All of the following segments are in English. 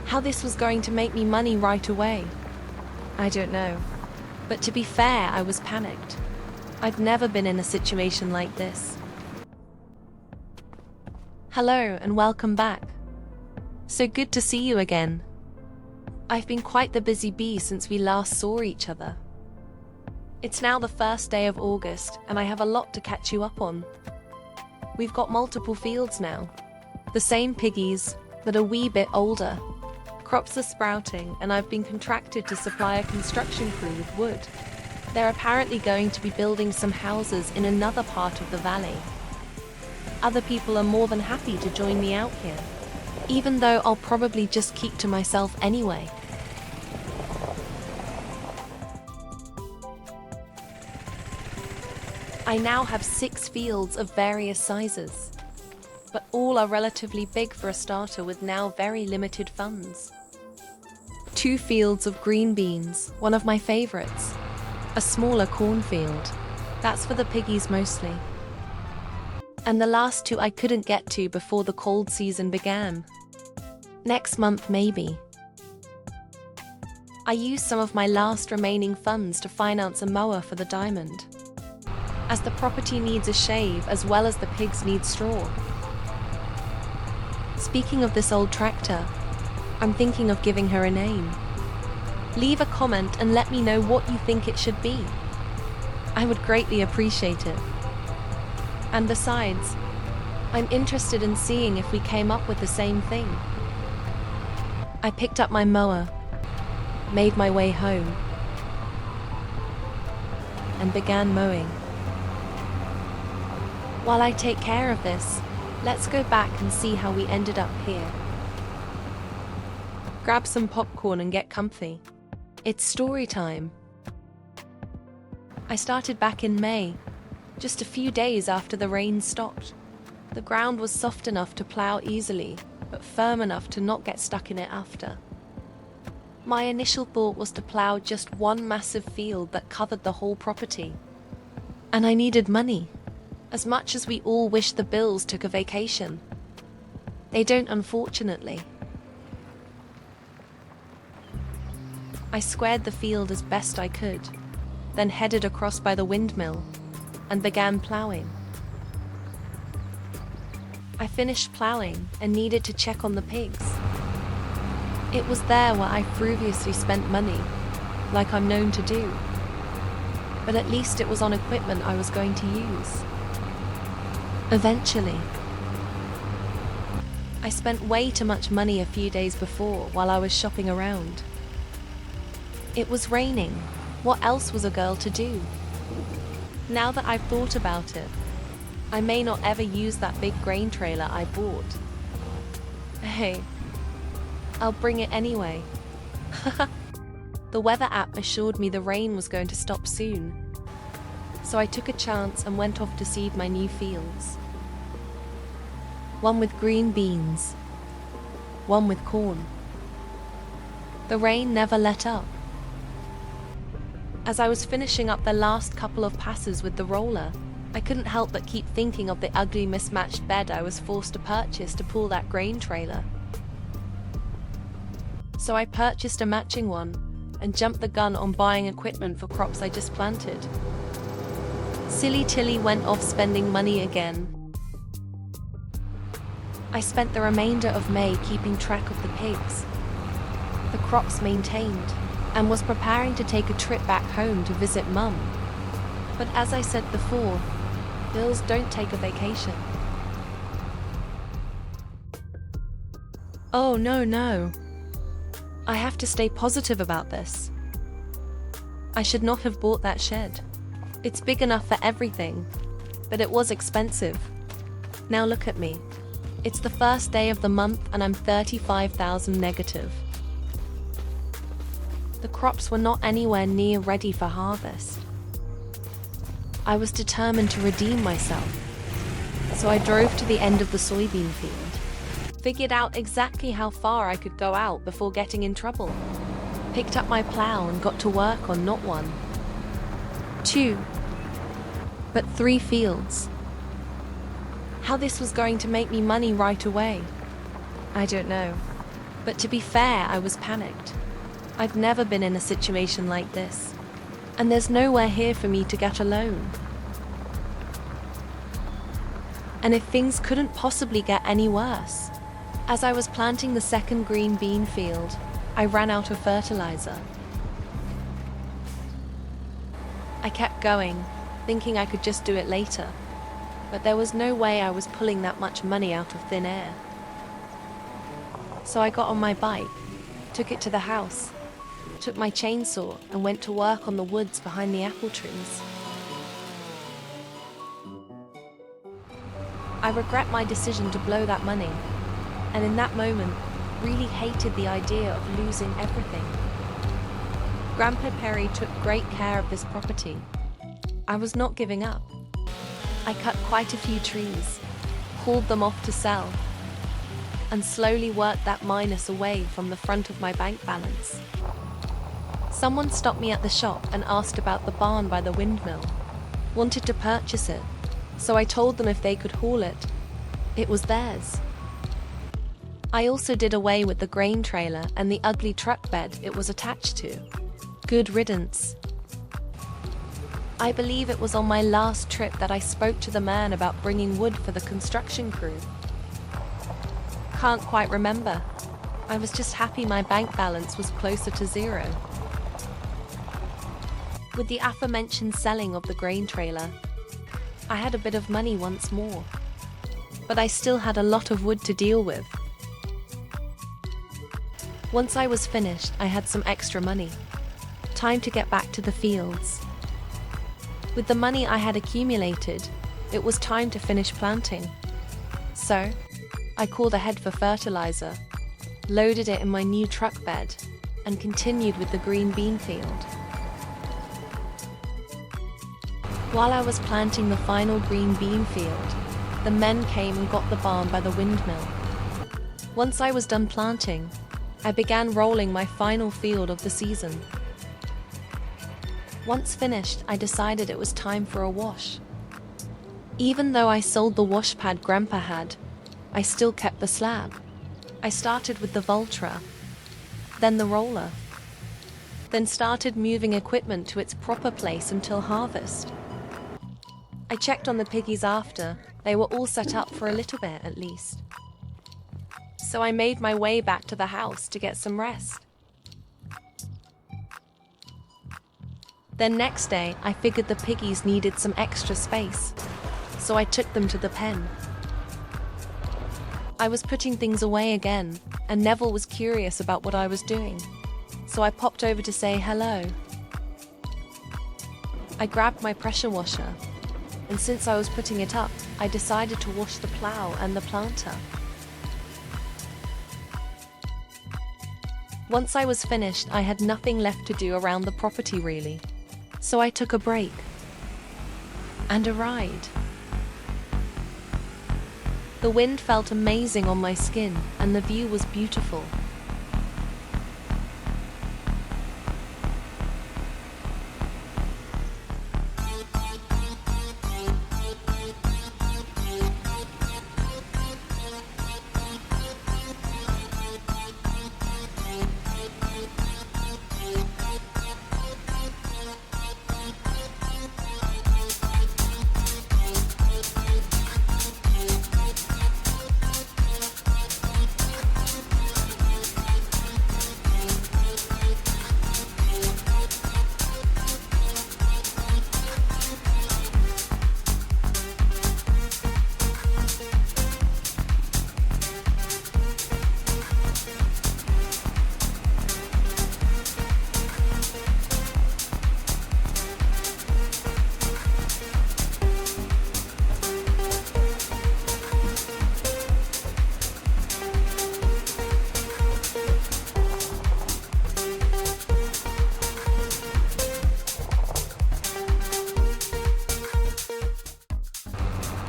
How this was going to make me money right away, I don't know. But to be fair, I was panicked. I've never been in a situation like this. Hello and welcome back. So good to see you again. I've been quite the busy bee since we last saw each other. It's now the first day of August and I have a lot to catch you up on. We've got multiple fields now. The same piggies, but a wee bit older. Crops are sprouting and I've been contracted to supply a construction crew with wood. They're apparently going to be building some houses in another part of the valley. Other people are more than happy to join me out here, even though I'll probably just keep to myself anyway. I now have 6 fields of various sizes, but all are relatively big for a starter with now very limited funds. 2 fields of green beans, one of my favorites. A smaller cornfield. That's for the piggies mostly. And the last 2 I couldn't get to before the cold season began. Next month maybe. I used some of my last remaining funds to finance a mower for the diamond, as the property needs a shave as well as the pigs need straw. Speaking of this old tractor, I'm thinking of giving her a name. Leave a comment and let me know what you think it should be. I would greatly appreciate it. And besides, I'm interested in seeing if we came up with the same thing. I picked up my mower, made my way home, and began mowing. While I take care of this, let's go back and see how we ended up here. Grab some popcorn and get comfy. It's story time. I started back in May, just a few days after the rain stopped. The ground was soft enough to plow easily, but firm enough to not get stuck in it after. My initial thought was to plow just one massive field that covered the whole property. And I needed money, as much as we all wish the Bills took a vacation. They don't, unfortunately. I squared the field as best I could, then headed across by the windmill and began plowing. I finished plowing and needed to check on the pigs. It was there where I frivolously spent money, like I'm known to do. But at least it was on equipment I was going to use. Eventually. I spent way too much money a few days before while I was shopping around. It was raining. What else was a girl to do? Now that I've thought about it, I may not ever use that big grain trailer I bought. Hey, I'll bring it anyway. The weather app assured me the rain was going to stop soon, so I took a chance and went off to seed my new fields. One with green beans, one with corn. The rain never let up. As I was finishing up the last couple of passes with the roller, I couldn't help but keep thinking of the ugly mismatched bed I was forced to purchase to pull that grain trailer. So I purchased a matching one and jumped the gun on buying equipment for crops I just planted. Silly Tilly went off spending money again. I spent the remainder of May keeping track of the pigs, the crops maintained, and was preparing to take a trip back home to visit Mum. But as I said before, Bills don't take a vacation. Oh no. I have to stay positive about this. I should not have bought that shed. It's big enough for everything, but it was expensive. Now look at me. It's the first day of the month and I'm 35,000 negative. The crops were not anywhere near ready for harvest. I was determined to redeem myself, so I drove to the end of the soybean field, figured out exactly how far I could go out before getting in trouble, picked up my plow and got to work on not 1, 2, but 3 fields. How this was going to make me money right away, I don't know. But to be fair, I was panicked. I've never been in a situation like this, and there's nowhere here for me to get a loan. And if things couldn't possibly get any worse, as I was planting the second green bean field, I ran out of fertilizer. I kept going, thinking I could just do it later, but there was no way I was pulling that much money out of thin air. So I got on my bike, took it to the house, took my chainsaw and went to work on the woods behind the apple trees. I regret my decision to blow that money, and in that moment, really hated the idea of losing everything. Grandpa Perry took great care of this property. I was not giving up. I cut quite a few trees, hauled them off to sell, and slowly worked that minus away from the front of my bank balance. Someone stopped me at the shop and asked about the barn by the windmill, wanted to purchase it, so I told them if they could haul it, it was theirs. I also did away with the grain trailer and the ugly truck bed it was attached to. Good riddance. I believe it was on my last trip that I spoke to the man about bringing wood for the construction crew. Can't quite remember. I was just happy my bank balance was closer to zero. With the aforementioned selling of the grain trailer, I had a bit of money once more, but I still had a lot of wood to deal with. Once I was finished, I had some extra money. Time to get back to the fields. With the money I had accumulated, it was time to finish planting. So, I called ahead for fertilizer, loaded it in my new truck bed, and continued with the green bean field. While I was planting the final green bean field, the men came and got the barn by the windmill. Once I was done planting, I began rolling my final field of the season. Once finished, I decided it was time for a wash. Even though I sold the wash pad Grandpa had, I still kept the slab. I started with the Vultra, then the roller, then started moving equipment to its proper place until harvest. I checked on the piggies after. They were all set up for a little bit at least. So I made my way back to the house to get some rest. Then next day, I figured the piggies needed some extra space, so I took them to the pen. I was putting things away again, and Neville was curious about what I was doing, so I popped over to say hello. I grabbed my pressure washer, and since I was putting it up, I decided to wash the plow and the planter. Once I was finished, I had nothing left to do around the property really, so I took a break and a ride. The wind felt amazing on my skin, and the view was beautiful.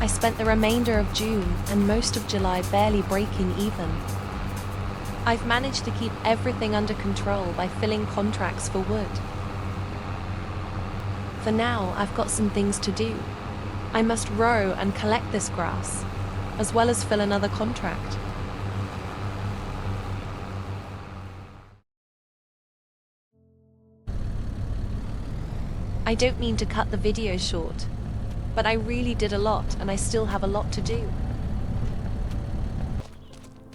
I spent the remainder of June and most of July barely breaking even. I've managed to keep everything under control by filling contracts for wood. For now, I've got some things to do. I must row and collect this grass, as well as fill another contract. I don't mean to cut the video short, but I really did a lot and I still have a lot to do.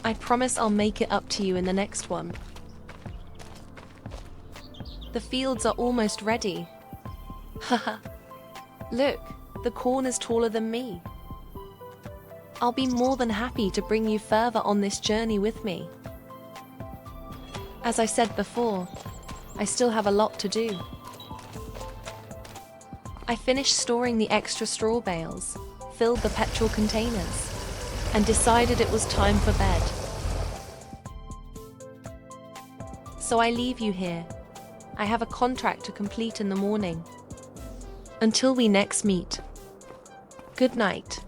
I promise I'll make it up to you in the next one. The fields are almost ready. Haha. Look, the corn is taller than me. I'll be more than happy to bring you further on this journey with me. As I said before, I still have a lot to do. I finished storing the extra straw bales, filled the petrol containers, and decided it was time for bed. So I leave you here. I have a contract to complete in the morning. Until we next meet. Good night.